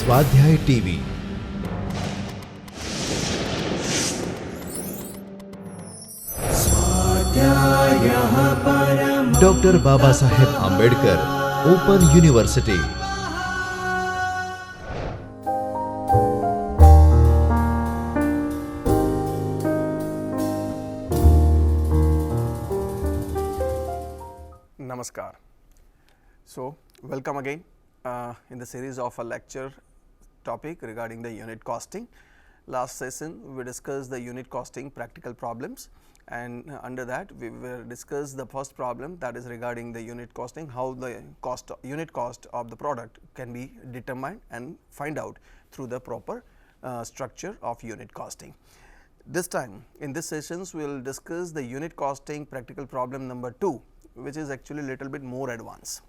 स्वाध्याय TV. Doctor Babasaheb Ambedkar open university. Namaskar. So, welcome again in the series of a lecture topic regarding the unit costing. Last session we discussed the unit costing practical problems, and under that we will discuss the first problem, that is regarding the unit costing, how the unit cost of the product can be determined and find out through the proper structure of unit costing. This time in this sessions we will discuss the unit costing practical problem number 2, which is actually little bit more advanced.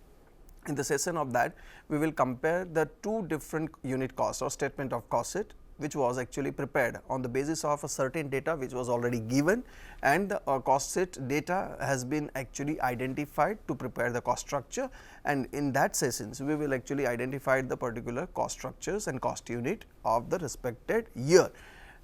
In the session of that, we will compare the two different unit costs or statement of cost sheet, which was actually prepared on the basis of a certain data which was already given, and the cost sheet data has been actually identified to prepare the cost structure, and in that sessions we will actually identify the particular cost structures and cost unit of the respected year.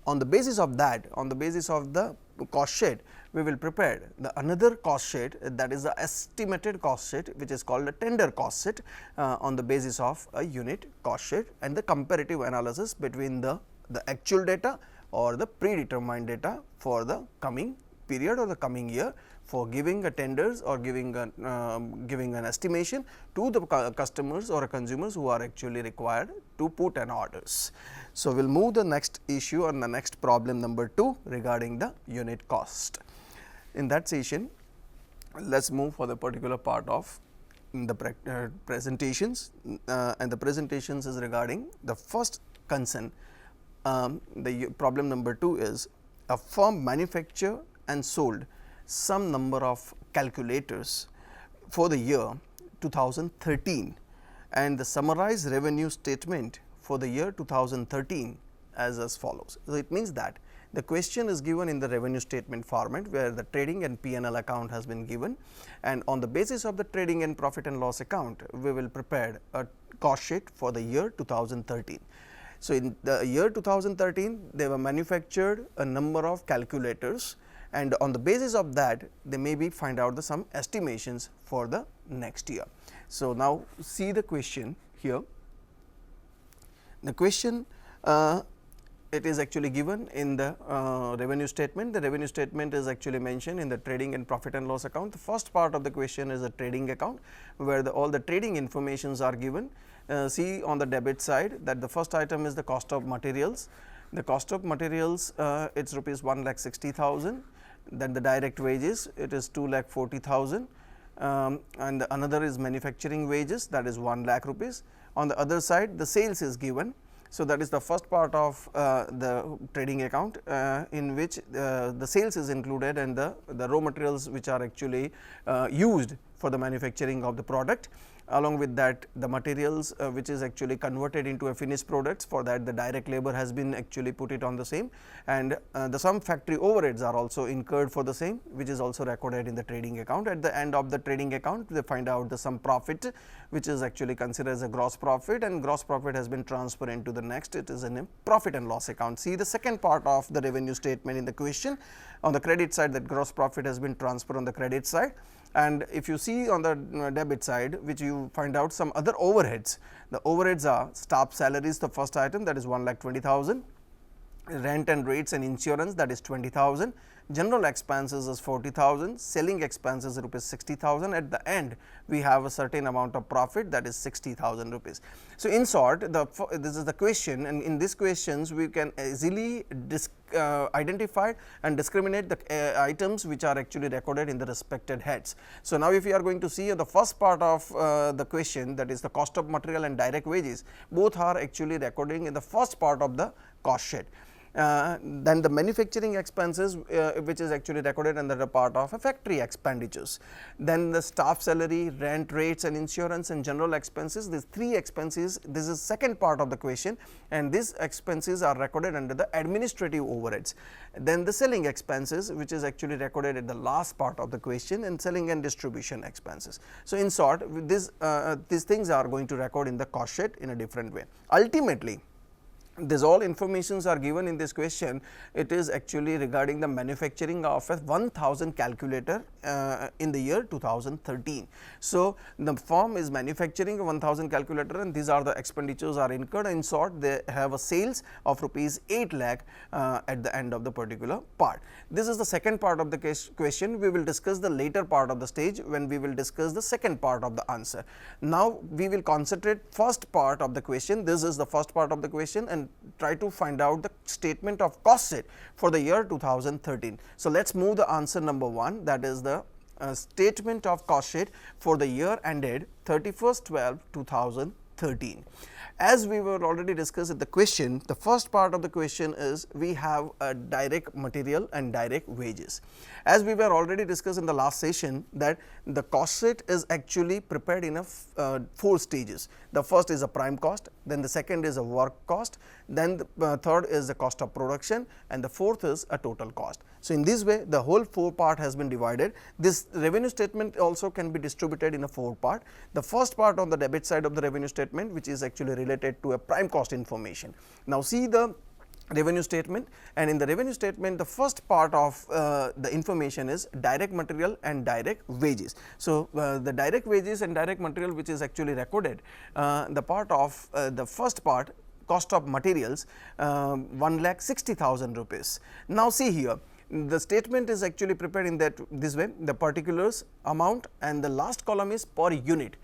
On the basis of that, on the basis of the cost sheet, we will prepare the another cost sheet, that is the estimated cost sheet, which is called the tender cost sheet, on the basis of a unit cost sheet, and the comparative analysis between the actual data or the predetermined data for the coming period or the coming year, for giving a tenders or giving an estimation to the customers or consumers who are actually required to put an orders. So, we will move the next issue on the next problem number 2 regarding the unit cost. In that session, let us move for the particular part of the presentations, and the presentations is regarding the first concern. The problem number 2 is a firm manufactured and sold some number of calculators for the year 2013, and the summarized revenue statement for the year 2013 as follows. So, it means that the question is given in the revenue statement format, where the trading and P&L account has been given, and on the basis of the trading and profit and loss account, we will prepare a cost sheet for the year 2013. So, in the year 2013, they were manufactured a number of calculators, and on the basis of that they may be find out some estimations for the next year. So, now see the question here. The question it is actually given in the revenue statement. The revenue statement is actually mentioned in the trading and profit and loss account. The first part of the question is a trading account, where all the trading informations are given. See on the debit side that the first item is the cost of materials. The cost of materials it is rupees 1,60,000. Then the direct wages, it is 2,40,000, and another is manufacturing wages, that is 1,00,000 rupees. On the other side, the sales is given. So, that is the first part of the trading account, in which the sales is included, and the raw materials which are actually used for the manufacturing of the product. Along with that, the materials which is actually converted into a finished products, for that the direct labor has been actually put it on the same, and some factory overheads are also incurred for the same, which is also recorded in the trading account. At the end of the trading account, they find out some profit, which is actually considered as a gross profit, and gross profit has been transferred into the next, it is in a profit and loss account. See the second part of the revenue statement in the question. On the credit side, that gross profit has been transferred on the credit side, and if you see on the debit side, which you find out some other overheads. The overheads are staff salaries, the first item, that is 1,20,000, rent and rates and insurance, that is 20,000, general expenses is 40,000, selling expenses rupees 60,000. At the end we have a certain amount of profit, that is 60,000 rupees. So, in short, this is the question, and in these questions we can easily identify and discriminate the items which are actually recorded in the respected heads. So, now if you are going to see the first part of the question, that is the cost of material and direct wages, both are actually recording in the first part of the cost sheet. Then the manufacturing expenses which is actually recorded under the part of a factory expenditures. Then the staff salary, rent, rates and insurance and general expenses, these three expenses, this is second part of the question, and these expenses are recorded under the administrative overheads. Then the selling expenses which is actually recorded at the last part of the question, and selling and distribution expenses. So, in short, these things are going to record in the cost sheet in a different way. Ultimately, this all informations are given in this question. It is actually regarding the manufacturing of a 1000 calculator in the year 2013. So, the firm is manufacturing a 1000 calculator, and these are the expenditures are incurred. In short, they have a sales of rupees 8 lakh at the end of the particular part. This is the second part of the question. We will discuss the later part of the stage when we will discuss the second part of the answer. Now, we will concentrate first part of the question. This is the first part of the question, and try to find out the statement of cost sheet for the year 2013. So, let us move the answer number 1, that is the statement of cost sheet for the year ended 31/12/2013. As we were already discussed in the question, the first part of the question is we have a direct material and direct wages. As we were already discussed in the last session, that the cost sheet is actually prepared in a 4 stages. The first is a prime cost, then the second is a work cost, then the third is the cost of production, and the fourth is a total cost. So, in this way the whole 4 part has been divided. This revenue statement also can be distributed in a 4 part. The first part on the debit side of the revenue statement, which is actually related to a prime cost information. Now, see the revenue statement, and in the revenue statement the first part of the information is direct material and direct wages. So, the direct wages and direct material which is actually recorded, the part of the first part, cost of materials, 1,60,000 rupees. Now, see here, the statement is actually prepared in this way, the particulars, amount, and the last column is per unit.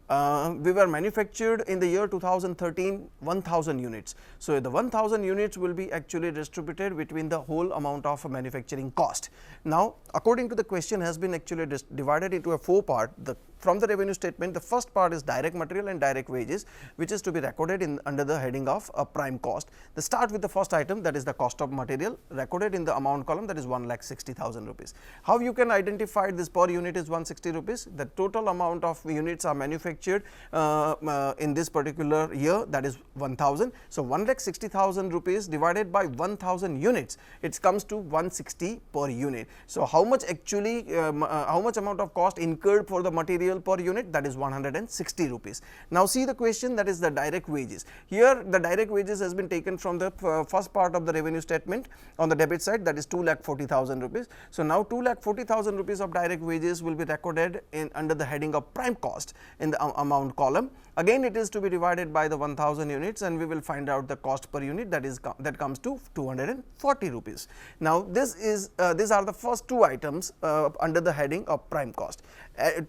We were manufactured in the year 2013 1000 units. So, the 1000 units will be actually distributed between the whole amount of manufacturing cost. Now, according to the question has been actually divided into a 4 part. From the revenue statement, the first part is direct material and direct wages, which is to be recorded in under the heading of a prime cost. They start with the first item, that is the cost of material, recorded in the amount column, that is 1,60,000 rupees. How you can identify this per unit is 160 rupees? The total amount of units are manufactured in this particular year, that is 1000. So, 1,60,000 rupees divided by 1000 units, it comes to 160 per unit. So, how much actually how much amount of cost incurred for the material per unit? That is 160 rupees. Now, see the question, that is the direct wages. Here the direct wages has been taken from the first part of the revenue statement on the debit side, that is 2,40,000 rupees. So, now 2,40,000 rupees of direct wages will be recorded in under the heading of prime cost in the amount column. Again, it is to be divided by the 1000 units, and we will find out the cost per unit, that comes to 240 rupees. Now, these are the first 2 items under the heading of prime cost.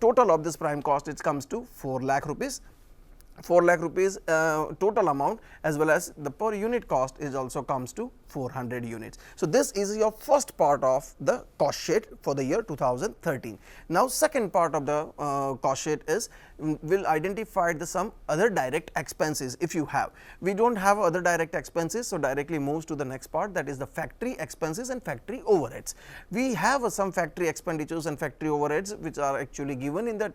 Total of this prime cost, it comes to 4 lakh rupees. 4 lakh rupees total amount, as well as the per unit cost is also comes to 400 units. So, this is your first part of the cost sheet for the year 2013. Now, second part of the cost sheet is will identify some other direct expenses if you have. We do not have other direct expenses, so directly moves to the next part, that is the factory expenses and factory overheads. We have some factory expenditures and factory overheads which are actually given in the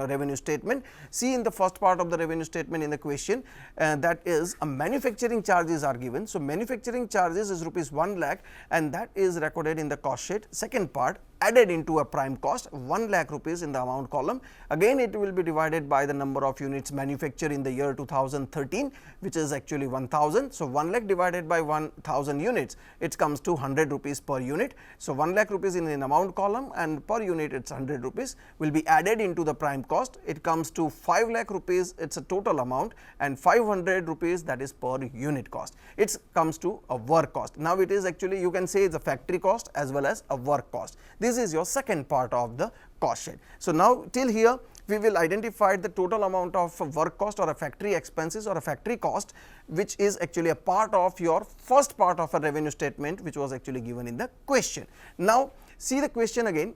revenue statement. See in the first part of the revenue statement in the question, that is a manufacturing charges are given. So, manufacturing charges is rupees 1 lakh, and that is recorded in the cost sheet. Second part, added into a prime cost 1 lakh rupees in the amount column. Again, it will be divided by the number of units manufactured in the year 2013, which is actually 1000. So, 1 lakh divided by 1000 units, it comes to 100 rupees per unit. So, 1 lakh rupees in an amount column, and per unit it is 100 rupees will be added into the prime cost. It comes to 5 lakh rupees, it is a total amount, and 500 rupees, that is per unit cost. It comes to a work cost. Now, it is actually, you can say it is a factory cost as well as a work cost. This is your second part of the cost sheet. So, now till here we will identify the total amount of work cost or a factory expenses or a factory cost, which is actually a part of your first part of a revenue statement, which was actually given in the question. Now, see the question again.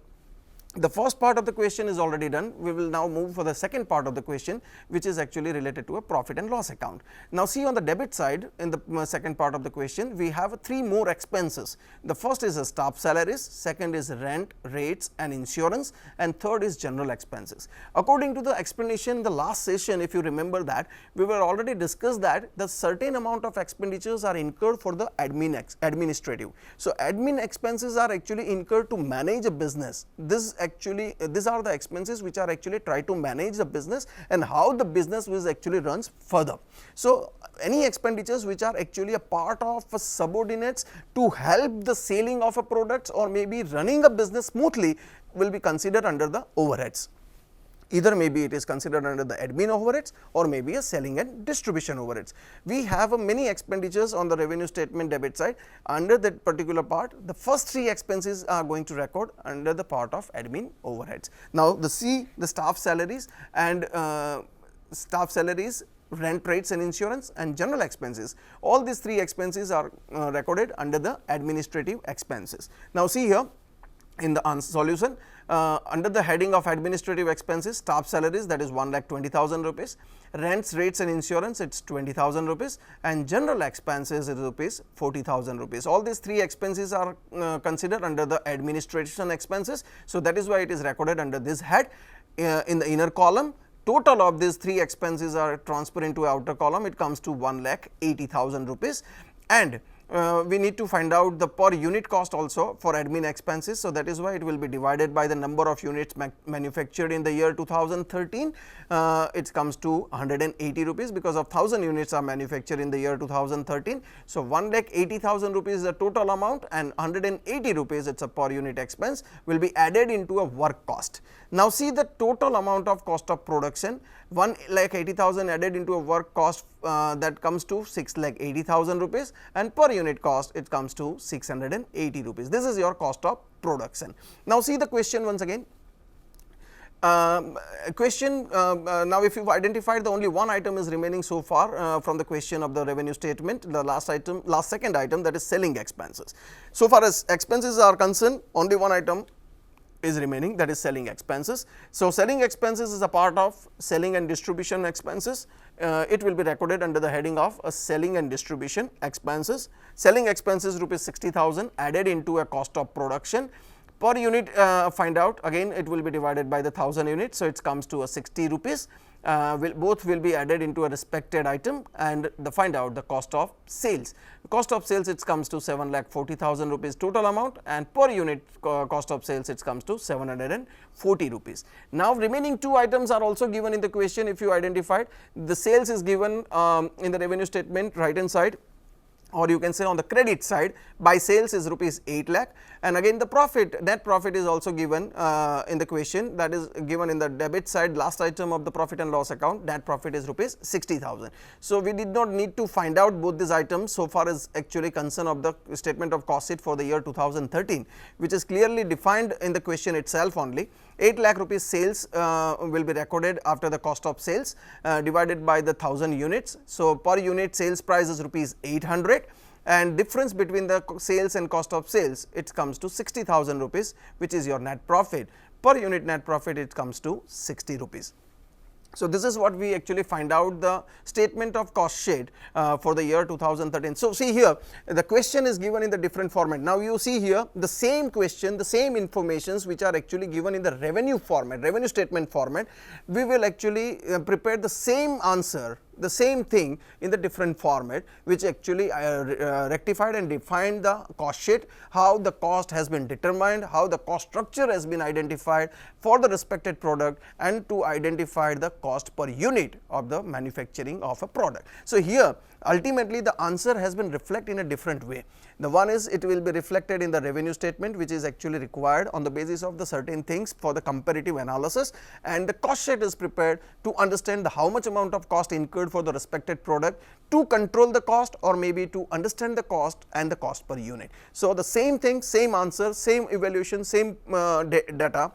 The first part of the question is already done. We will now move for the second part of the question, which is actually related to a profit and loss account. Now, see on the debit side in the second part of the question, we have 3 more expenses. The first is staff salaries, second is rent, rates and insurance, and third is general expenses. According to the explanation in the last session, if you remember that, we were already discussed that the certain amount of expenditures are incurred for the administrative. So, admin expenses are actually incurred to manage a business. These are the expenses which are actually try to manage the business and how the business will actually runs further. So, any expenditures which are actually a part of subordinates to help the selling of a product or maybe running a business smoothly will be considered under the overheads. Either maybe it is considered under the admin overheads or maybe a selling and distribution overheads. We have many expenditures on the revenue statement debit side under that particular part. The first 3 expenses are going to record under the part of admin overheads. Now, the staff salaries and rent, rates and insurance and general expenses, all these 3 expenses are recorded under the administrative expenses. Now, see here in the solution, under the heading of administrative expenses, staff salaries, that is 1,20,000 rupees, rents, rates and insurance, it is 20,000 rupees, and general expenses is rupees 40,000 rupees. All these 3 expenses are considered under the administration expenses. So, that is why it is recorded under this head. In the inner column, total of these 3 expenses are transferred into outer column, it comes to 1,80,000 rupees, and we need to find out the per unit cost also for admin expenses. So, that is why it will be divided by the number of units manufactured in the year 2013. It comes to 180 rupees because of 1000 units are manufactured in the year 2013. So, 1,80,000 rupees is the total amount and 180 rupees it is a per unit expense will be added into a work cost. Now, see the total amount of cost of production, 1,80,000 added into a work cost, that comes to 6,80,000 rupees, and per unit cost it comes to 680 rupees. This is your cost of production. Now, see the question once again. Now, if you have identified the only one item is remaining so far from the question of the revenue statement, the second item, that is selling expenses. So far as expenses are concerned, only one item is remaining, that is selling expenses. So, selling expenses is a part of selling and distribution expenses. It will be recorded under the heading of a selling and distribution expenses. Selling expenses rupees 60,000 added into a cost of production. Per unit find out, again it will be divided by the 1000 units. So, it comes to a 60 rupees. Both will be added into a respected item and find out the cost of sales. Cost of sales it comes to 7,40,000 rupees total amount, and per unit cost of sales it comes to 740 rupees. Now, remaining 2 items are also given in the question. If you identified, the sales is given in the revenue statement right hand side, or you can say on the credit side, by sales is rupees 8 lakh, and again the profit, net profit is also given in the question, that is given in the debit side, last item of the profit and loss account, net profit is rupees 60,000. So, we did not need to find out both these items so far as actually concern of the statement of cost sheet for the year 2013, which is clearly defined in the question itself only. 8 lakh rupees sales will be recorded after the cost of sales divided by the 1000 units. So, per unit sales price is rupees 800, and difference between the sales and cost of sales it comes to 60,000 rupees, which is your net profit. Per unit net profit it comes to 60 rupees. So, this is what we actually find out the statement of cost sheet for the year 2013. So, see here the question is given in the different format. Now, you see here the same question, the same informations which are actually given in the revenue format, revenue statement format, we will actually prepare the same answer, the same thing in the different format, which actually rectified and defined the cost sheet, how the cost has been determined, how the cost structure has been identified for the respected product, and to identify the cost per unit of the manufacturing of a product. So, here ultimately the answer has been reflected in a different way. The one is it will be reflected in the revenue statement, which is actually required on the basis of the certain things for the comparative analysis, and the cost sheet is prepared to understand the how much amount of cost incurred for the respected product, to control the cost or maybe to understand the cost and the cost per unit. So, the same thing, same answer, same evaluation, same data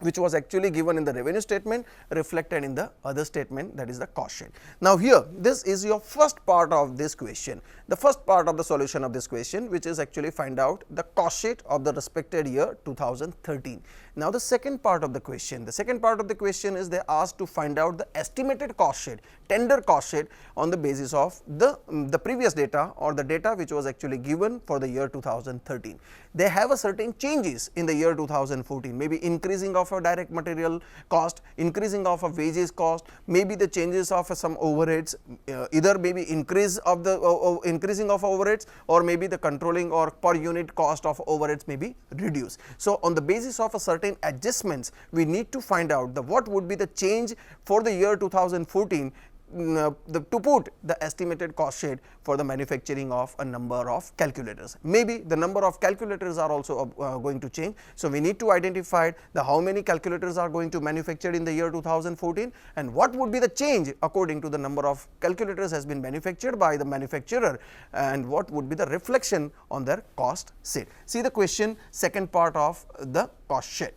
which was actually given in the revenue statement reflected in the other statement, that is the cost sheet. Now, here this is your first part of this question, the first part of the solution of this question, which is actually find out the cost sheet of the respected year 2013. Now, the second part of the question, is they asked to find out the estimated cost sheet, tender cost sheet on the basis of the previous data or the data which was actually given for the year 2013. They have a certain changes in the year 2014, maybe increasing of a direct material cost, increasing of a wages cost, maybe the changes of some overheads, either maybe increase of the increasing of overheads, or maybe the controlling or per unit cost of overheads may be reduced. So, on the basis of a certain adjustments, we need to find out the what would be the change for the year 2014 to put the estimated cost sheet for the manufacturing of a number of calculators. Maybe the number of calculators are also going to change. So, we need to identify the how many calculators are going to manufactured in the year 2014 and what would be the change according to the number of calculators has been manufactured by the manufacturer, and what would be the reflection on their cost sheet. See the question, second part of the cost sheet.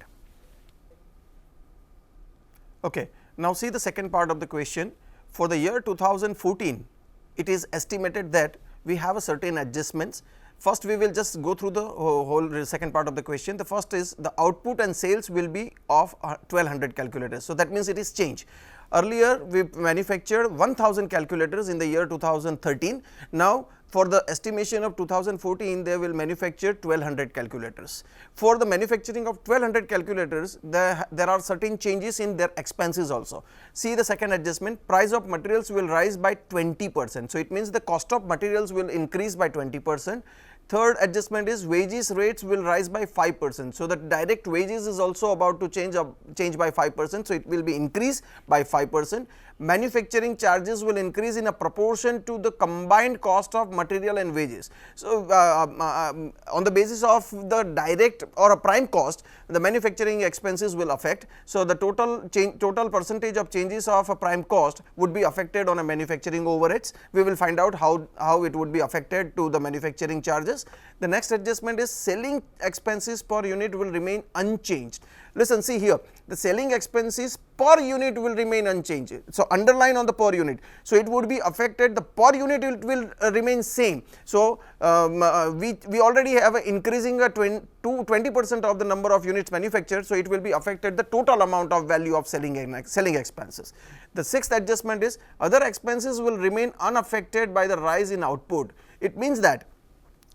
Okay. Now, see the second part of the question. For the year 2014, it is estimated that we have a certain adjustments. First, we will just go through the whole second part of the question. The first is the output and sales will be of 1200 calculators. So, that means it is change. Earlier, we manufactured 1000 calculators in the year 2013. Now, for the estimation of 2014, they will manufacture 1200 calculators. For the manufacturing of 1200 calculators, there are certain changes in their expenses also. See the second adjustment, price of materials will rise by 20%. So, it means the cost of materials will increase by 20%. Third adjustment is wages rates will rise by 5%. So, the direct wages is also about to change by 5%. So, it will be increased by 5%. Manufacturing charges will increase in a proportion to the combined cost of material and wages. So, on the basis of the direct or a prime cost, the manufacturing expenses will affect. So, the total percentage of changes of a prime cost would be affected on a manufacturing overheads. We will find out how it would be affected to the manufacturing charges. The next adjustment is selling expenses per unit will remain unchanged. Listen, see here, the selling expenses per unit will remain unchanged. So, underline on the per unit. So, it would be affected, the per unit it will remain same. So, we already have a increasing to 20% of the number of units manufactured. So, it will be affected the total amount of value of selling expenses. The sixth adjustment is other expenses will remain unaffected by the rise in output. It means that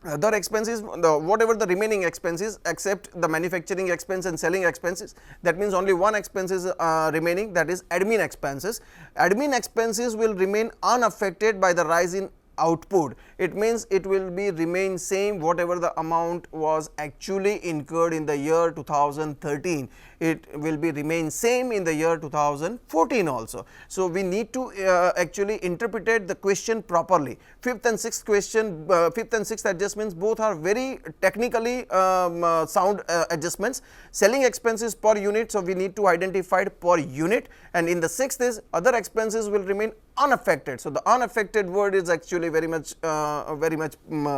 other expenses, whatever the remaining expenses except the manufacturing expense and selling expenses, that means only one expense is remaining, that is admin expenses. Admin expenses will remain unaffected by the rise in output. It means it will be remain same whatever the amount was actually incurred in the year 2013. It will be remain same in the year 2014 also. So, we need to actually interpret the question properly. Fifth and sixth question, fifth and sixth adjustments both are very technically sound adjustments. Selling expenses per unit, so we need to identify per unit, and in the sixth is other expenses will remain unaffected. So, the unaffected word is actually very much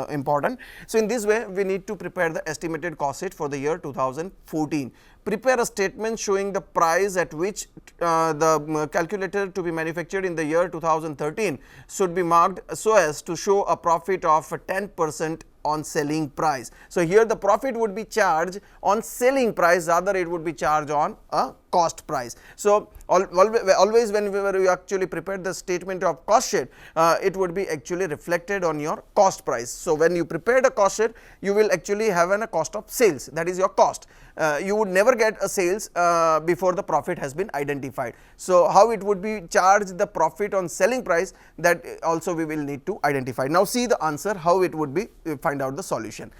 important. So, in this way we need to prepare the estimated cost sheet for the year 2014. Prepare a statement showing the price at which the calculator to be manufactured in the year 2013 should be marked so as to show a profit of 10% on selling price. So, here the profit would be charged on selling price, rather it would be charged on a cost price. So, always whenever you actually prepare the statement of cost sheet, it would be actually reflected on your cost price. So, when you prepare the cost sheet, you will actually have a cost of sales, that is your cost. You would never get a sales before the profit has been identified. So, how it would be charged the profit on selling price, that also we will need to identify. Now, see the answer, how it would be, find out the solution.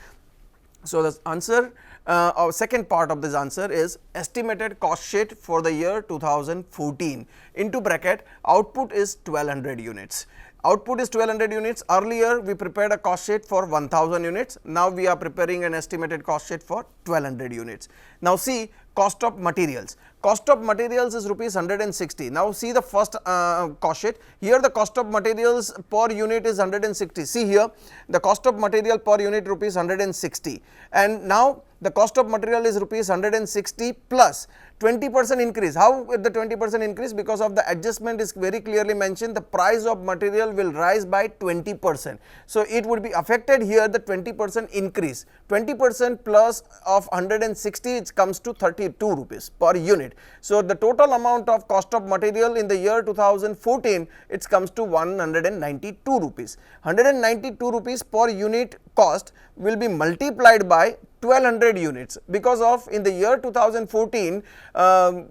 So, the answer, our second part of this answer is estimated cost sheet for the year 2014, into bracket output is 1200 units. Output is 1200 units. Earlier we prepared a cost sheet for 1000 units. Now we are preparing an estimated cost sheet for 1200 units. Now see cost of materials. cost of materials is rupees 160. Now see the first cost sheet. Here the cost of materials per unit is 160. See here the cost of material per unit rupees 160, and now the cost of material is rupees 160 plus 20% increase. How the 20% increase? Because of the adjustment is very clearly mentioned, the price of material will rise by 20%. So it would be affected here, the 20% increase. 20% plus of 160, it comes to 32 rupees per unit. So the total amount of cost of material in the year 2014, it comes to 192 rupees. 192 rupees per unit cost will be multiplied by 1200 units, because of in the year 2014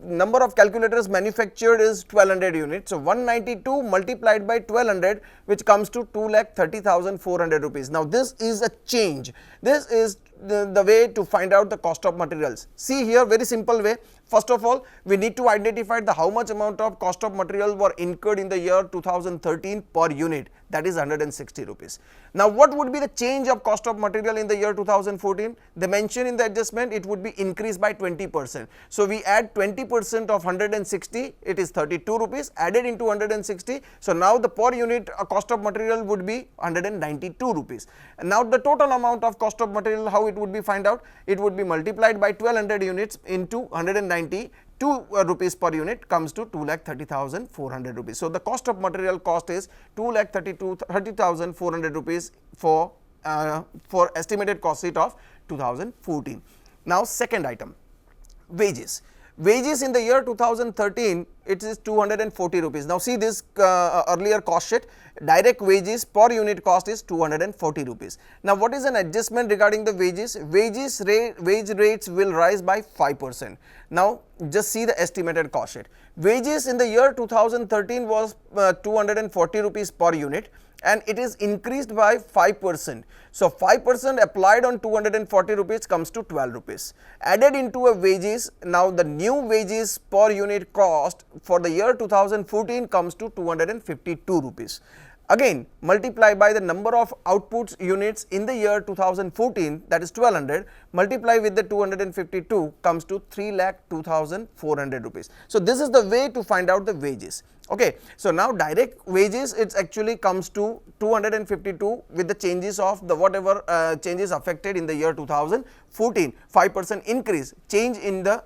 number of calculators manufactured is 1200 units. So 192 multiplied by 1200, which comes to 2,30,400 rupees. Now this is a change. This is the way to find out the cost of materials. See here, very simple way. First of all, we need to identify the how much amount of cost of material were incurred in the year 2013 per unit, that is 160 rupees. Now what would be the change of cost of material in the year 2014? They mention in the adjustment it would be increased by 20%. So we add 20% of 160, it is 32 rupees added into 160. So now the per unit cost of material would be 192 rupees. And now the total amount of cost of material, how it would be find out? It would be multiplied by 1200 units into 192 rupees per unit, comes to 2,30,400 rupees. So the cost of material cost is 2,30,400 rupees for estimated cost sheet of 2014. Now second item, wages. Wages in the year 2013, it is 240 rupees. Now see this earlier cost sheet, direct wages per unit cost is 240 rupees. Now what is an adjustment regarding the wages? Wage rates will rise by 5%. Now just see the estimated cost sheet. Wages in the year 2013 was 240 rupees per unit, and it is increased by 5%. So 5% applied on 240 rupees comes to 12 rupees. Added into a wages, now the new wages per unit cost for the year 2014 comes to 252 rupees. Again multiply by the number of outputs units in the year 2014, that is 1200, multiply with the 252 comes to 3,02,400 rupees. So this is the way to find out the wages. Okay, so now direct wages, it actually comes to 252 with the changes of the whatever changes affected in the year 2014, 5% increase change in the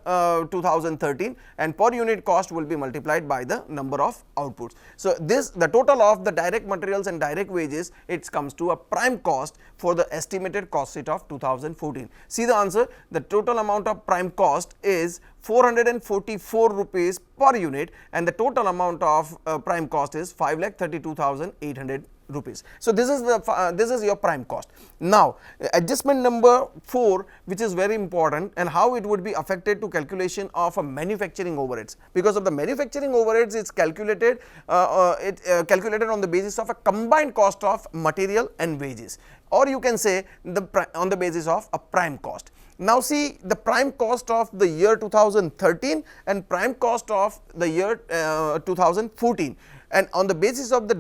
2013, and per unit cost will be multiplied by the number of outputs. So this, the total of the direct materials and direct wages, it comes to a prime cost for the estimated cost sheet of 2014. See the answer, the total amount of prime cost is 444 rupees per unit, and the total amount of prime cost is 5,32,800 rupees. So this is the this is your prime cost. Now adjustment number 4, which is very important, and how it would be affected to calculation of a manufacturing overheads. Because of the manufacturing overheads, it's calculated calculated on the basis of a combined cost of material and wages, or you can say on the basis of a prime cost. Now see the prime cost of the year 2013 and prime cost of the year 2014, and on the basis of the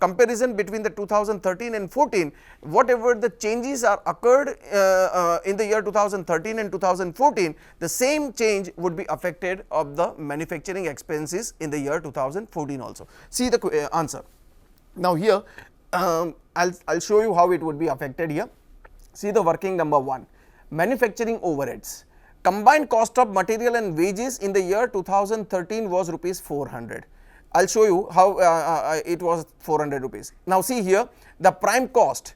comparison between the 2013 and 14, whatever the changes are occurred in the year 2013 and 2014, the same change would be affected of the manufacturing expenses in the year 2014 also. See the answer. Now here I'll show you how it would be affected here. See the working number 1. Manufacturing overheads. Combined cost of material and wages in the year 2013 was rupees 400. I'll show you how it was 400 rupees. Now see here the prime cost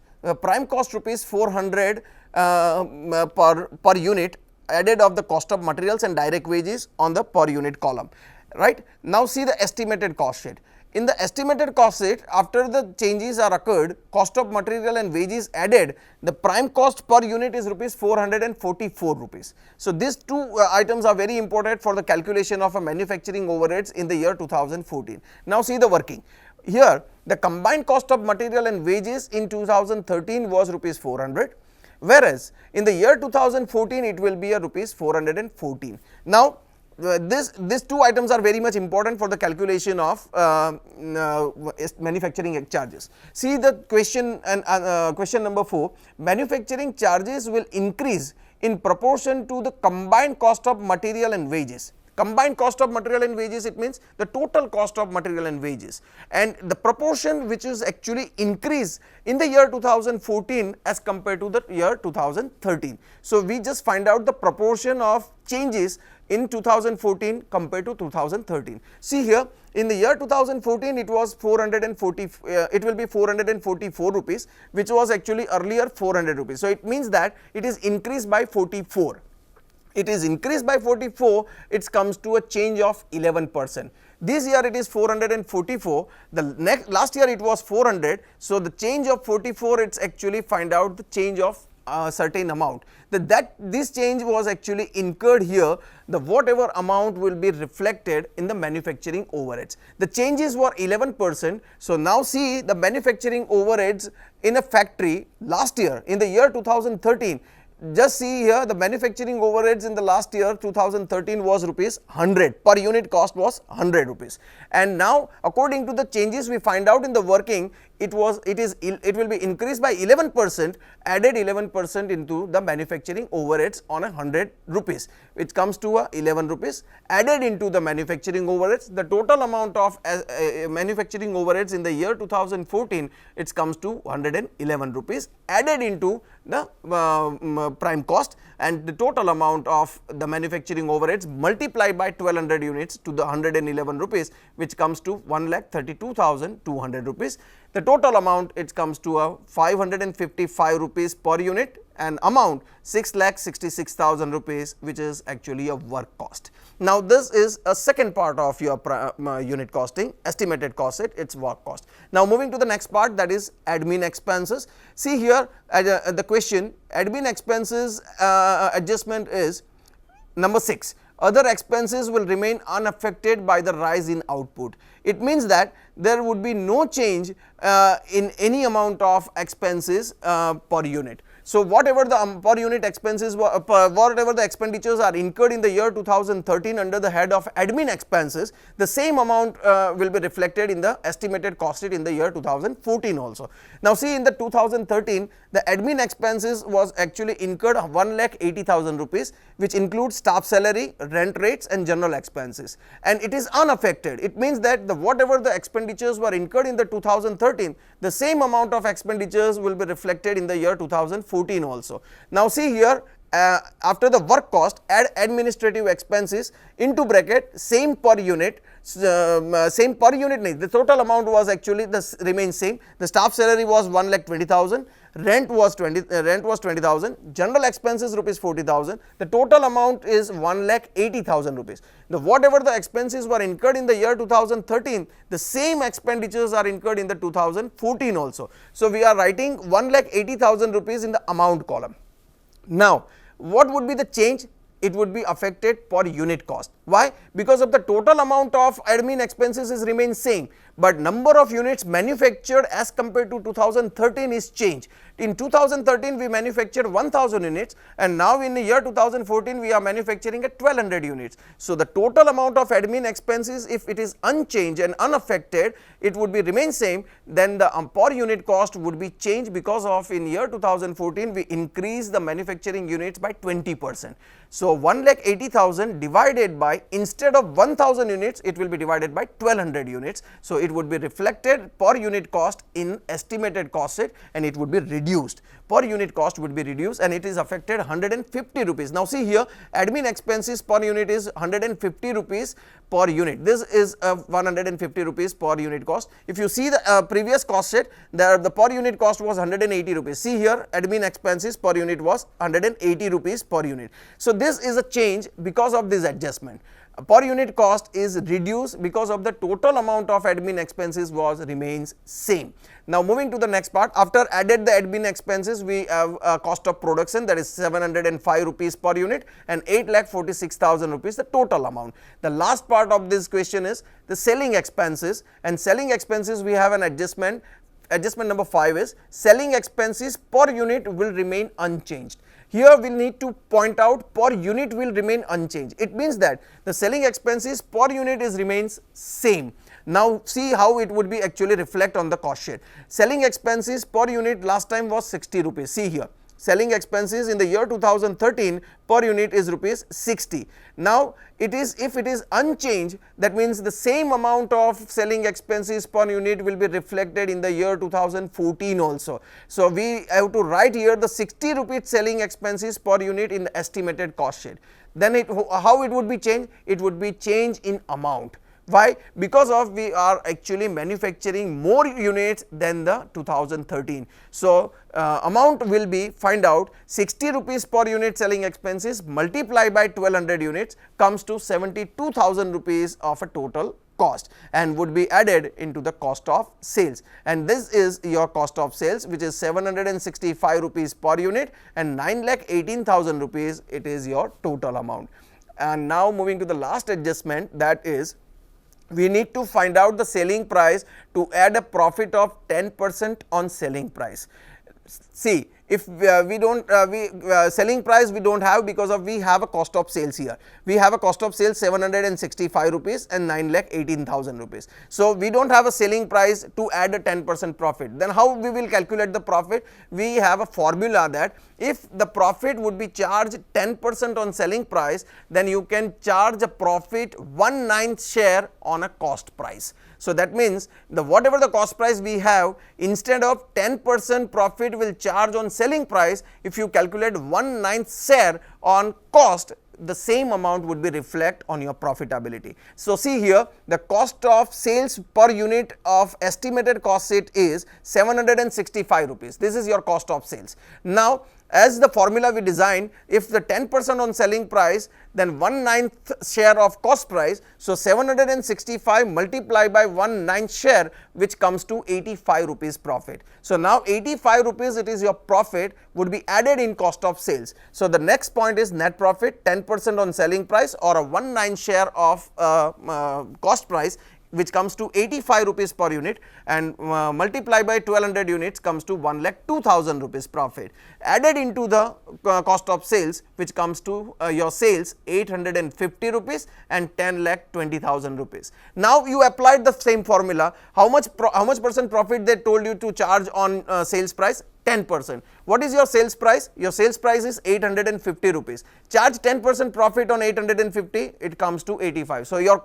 rupees 400 per unit added of the cost of materials and direct wages on the per unit column, right. Now see the estimated cost sheet. In the estimated cost sheet, after the changes are occurred, cost of material and wages added, the prime cost per unit is rupees 444 rupees. So these two items are very important for the calculation of a manufacturing overheads in the year 2014. Now see the working. Here the combined cost of material and wages in 2013 was rupees 400, whereas in the year 2014 it will be a rupees 414. Now these two items are very much important for the calculation of manufacturing charges. See the question, and question number 4, manufacturing charges will increase in proportion to the combined cost of material and wages. Combined cost of material and wages, it means the total cost of material and wages, and the proportion which is actually increased in the year 2014 as compared to the year 2013. So, we just find out the proportion of changes in 2014 compared to 2013. See here, in the year 2014 it was 440, it will be 444 rupees, which was actually earlier 400 rupees. So, it means that it is increased by 44. It is increased by 44, it comes to a change of 11%. This year it is 444, the last year it was 400. So, the change of 44, it's actually find out the change of certain amount, that this change was actually incurred here, the whatever amount will be reflected in the manufacturing overheads. The changes were 11%. So, now see the manufacturing overheads in a factory last year in the year 2013. Just see here, the manufacturing overheads in the last year 2013 was rupees 100, per unit cost was 100 rupees, and now according to the changes we find out in the working, it will be increased by 11%, added 11% into the manufacturing overheads on 100 rupees, which comes to 11 rupees, added into the manufacturing overheads. The total amount of manufacturing overheads in the year 2014, it comes to 111 rupees, added into the prime cost, and the total amount of the manufacturing overheads multiplied by 1200 units to the 111 rupees, which comes to 1,32,200 rupees. The total amount, it comes to 555 rupees per unit, and amount 6,66,000 rupees, which is actually a work cost. Now, this is a second part of your unit costing, estimated cost, its work cost. Now, moving to the next part, that is admin expenses. See here the question, admin expenses adjustment is number 6. Other expenses will remain unaffected by the rise in output. It means that there would be no change in any amount of expenses per unit. So, whatever the per unit expenses, whatever the expenditures are incurred in the year 2013 under the head of admin expenses, the same amount will be reflected in the estimated cost sheet in the year 2014 also. Now, see, in the 2013, the admin expenses was actually incurred 1,80,000 rupees, which includes staff salary, rent rates and general expenses, and it is unaffected. It means that the whatever the expenditures were incurred in the 2013, the same amount of expenditures will be reflected in the year 2014 also. Now, see here, after the work cost, add administrative expenses into bracket same per unit. Same per unit, the total amount was actually remains same. The staff salary was 1,20,000, rent was 20,000, general expenses rupees 40,000. The total amount is 1,80,000 rupees. The whatever the expenses were incurred in the year 2013, the same expenditures are incurred in the 2014 also. So, we are writing 1,80,000 rupees in the amount column. Now, what would be the change? It would be affected per unit cost. Why? Because of the total amount of admin expenses is remains same, but number of units manufactured as compared to 2013 is changed. In 2013 we manufactured 1000 units, and now in the year 2014 we are manufacturing at 1200 units. So, the total amount of admin expenses, if it is unchanged and unaffected, it would be remain same, then the per unit cost would be changed, because of in year 2014 we increase the manufacturing units by 20%. So, 1,80,000 divided by, instead of 1000 units, it will be divided by 1200 units. So, it would be reflected per unit cost in estimated cost sheet, and it would be reduced. Per unit cost would be reduced, and it is affected 150 rupees. Now, see here, admin expenses per unit is 150 rupees per unit. This is 150 rupees per unit cost. If you see the previous cost sheet, the per unit cost was 180 rupees. See here, admin expenses per unit was 180 rupees per unit. So, this is a change because of this adjustment. Per unit cost is reduced because of the total amount of admin expenses remains same. Now, moving to the next part, after added the admin expenses, we have a cost of production, that is 705 rupees per unit, and 8,46,000 rupees the total amount. The last part of this question is the selling expenses, and selling expenses we have an adjustment. Adjustment number 5 is selling expenses per unit will remain unchanged. Here we need to point out per unit will remain unchanged. It means that the selling expenses per unit remains same. Now, see how it would be actually reflect on the cost sheet. Selling expenses per unit last time was 60 rupees. See here, selling expenses in the year 2013 per unit is rupees 60. Now it is, if it is unchanged, that means the same amount of selling expenses per unit will be reflected in the year 2014 also. So we have to write here the 60 rupees selling expenses per unit in the estimated cost sheet. Then how it would be changed? It would be changed in amount. Why? Because of we are actually manufacturing more units than the 2013. So amount will be, find out 60 rupees per unit selling expenses multiplied by 1200 units comes to 72,000 rupees of a total cost, and would be added into the cost of sales, and this is your cost of sales, which is 765 rupees per unit, and 9,18,000 rupees, it is your total amount. And now moving to the last adjustment, that is we need to find out the selling price to add a profit of 10% on selling price. See, if we don't selling price we don't have, because of we have a cost of sales here. We have a cost of sales 765 rupees and 9,18,000 rupees. So we don't have a selling price to add a 10% profit. Then how we will calculate the profit? We have a formula that if the profit would be charged 10% on selling price, then you can charge a profit 1/9 share on a cost price. So that means the whatever the cost price we have, instead of 10% profit will charge on selling price, if you calculate 1/9 share on cost, the same amount would be reflect on your profitability. So see here, the cost of sales per unit of estimated cost sheet is 765 rupees. This is your cost of sales. Now as the formula we designed, if the 10% on selling price, then 1/9 share of cost price, so 765 multiplied by 1/9 share, which comes to 85 rupees profit. So now 85 rupees, it is your profit, would be added in cost of sales. So the next point is net profit, 10% on selling price or a 1/9 share of cost price, which comes to 85 rupees per unit, and multiply by 1200 units comes to 1,02,000 rupees profit, added into the cost of sales, which comes to your sales 850 rupees and 10,20,000 rupees. Now you applied the same formula. How much percent profit they told you to charge on sales price? 10%. What is your sales price? Your sales price is 850 rupees. Charge 10% profit on 850, it comes to 85. So your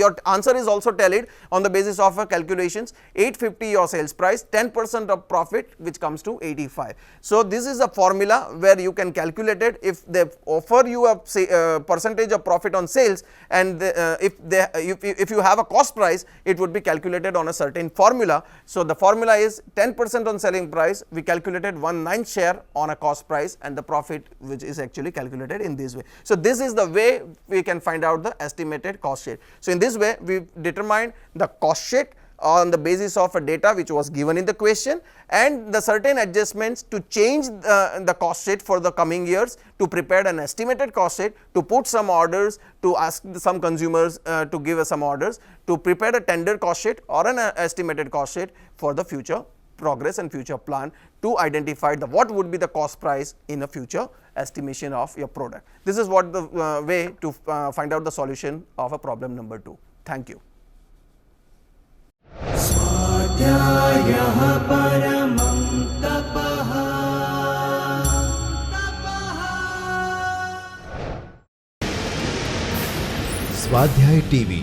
your answer is also tallied on the basis of calculations. 850 your sales price, 10% of profit, which comes to 85. So this is a formula where you can calculate it. If they offer you a percentage of profit on sales, and if you have a cost price, it would be calculated on a certain formula. So the formula is 10% on selling price, we calculated 1/9 share on a cost price, and the profit, which is actually calculated in this way. So this is the way we can find out the estimated cost sheet. So in this way we determined the cost sheet on the basis of a data which was given in the question, and the certain adjustments to change the cost sheet for the coming years, to prepare an estimated cost sheet, to put some orders, to ask some consumers to give us some orders, to prepare a tender cost sheet or an estimated cost sheet for the future progress and future plan, to identify the what would be the cost price in a future estimation of your product. This is what the way to find out the solution of a problem number 2. Thank you. स्वाध्याय TV